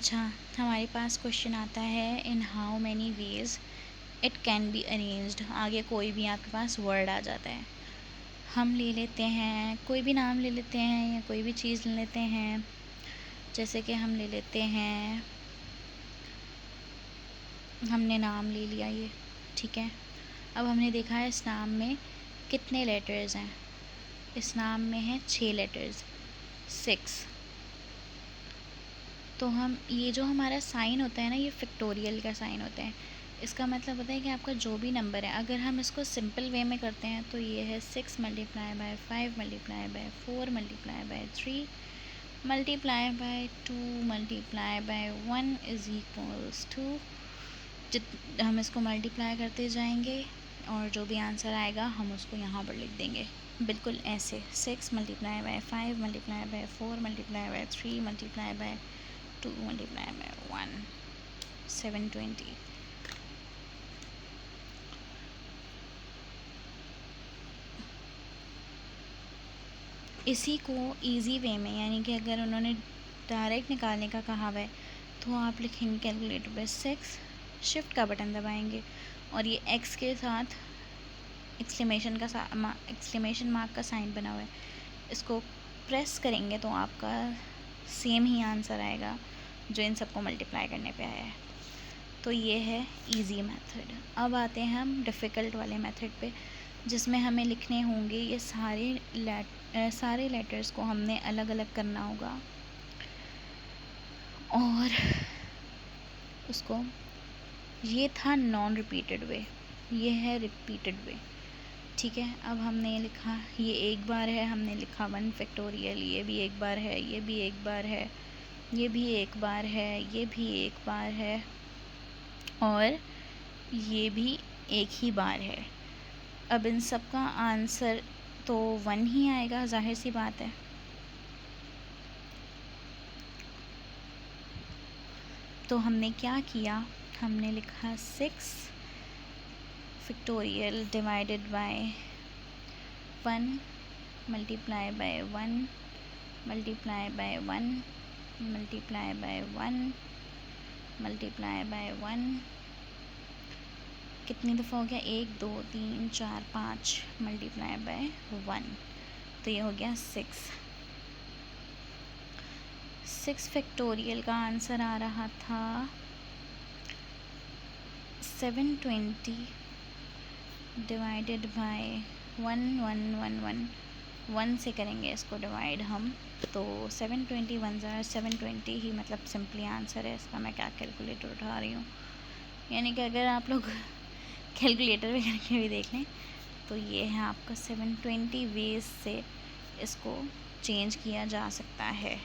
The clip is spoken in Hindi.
अच्छा, हमारे पास क्वेश्चन आता है in how many ways it can be arranged. आगे कोई भी आपके पास वर्ड आ जाता है, हम ले लेते हैं कोई भी नाम ले लेते हैं या कोई भी चीज़ ले लेते हैं। जैसे कि हम ले लेते हैं, हमने नाम ले लिया ये, ठीक है। अब हमने देखा है इस नाम में कितने लेटर्स हैं। इस नाम में है 6 लेटर्स, 6। तो हम ये जो हमारा साइन होता है ना, ये फैक्टोरियल का साइन होता है। इसका मतलब होता है कि आपका जो भी नंबर है, अगर हम इसको सिंपल वे में करते हैं तो ये है 6 multiply by 5 multiply by 4 multiply by 3 multiply by 2 multiply by 1 is equals to, जित हम इसको मल्टीप्लाई करते जाएंगे और जो भी आंसर आएगा हम उसको यहाँ पर लिख देंगे, बिल्कुल ऐसे। 6 multiply by 5 multiply by 4 multiply by 3 multiply by 2 multiply by 1, 720। इसी को इजी वे में, यानी कि अगर उन्होंने डायरेक्ट निकालने का कहा हुआ है तो आप लिखेंगे कैलकुलेटर पे 6, शिफ्ट का बटन दबाएंगे और ये x के साथ एक्सक्लेमेशन मार्क का साइन बना हुआ है, इसको प्रेस करेंगे तो आपका सेम ही आंसर आएगा जो इन सबको मल्टीप्लाई करने पे आया है। तो ये है इजी मेथड। अब आते हैं हम डिफ़िकल्ट वाले मेथड पे, जिसमें हमें लिखने होंगे ये सारे लेटर्स को हमने अलग अलग करना होगा और उसको, ये था नॉन रिपीटेड वे, ये है रिपीटेड वे, ठीक है। अब हमने लिखा, ये एक बार है, हमने लिखा 1 फैक्टोरियल, ये भी एक बार है, ये भी एक बार है, ये भी एक बार है, ये भी एक बार है और ये भी एक ही बार है। अब इन सब का आंसर तो 1 ही आएगा, जाहिर सी बात है। तो हमने क्या किया, हमने लिखा 6 factorial divided by 1 multiply by 1 multiply by 1 multiply by 1 multiply by 1, कितनी दफ़ा हो गया, 1 2 3 4 5 मल्टीप्लाई बाय 1, तो ये हो गया 6 फैक्टोरियल का आंसर आ रहा था 720 डिवाइडेड बाय 1 से करेंगे इसको डिवाइड हम, तो 720 1 720 ही, मतलब सिंपली आंसर है इसका। मैं क्या कैलकुलेटर उठा रही हूँ, यानी कि अगर आप लोग कैलकुलेटर में करके भी देख लें तो ये है आपका 720 वेज से इसको चेंज किया जा सकता है।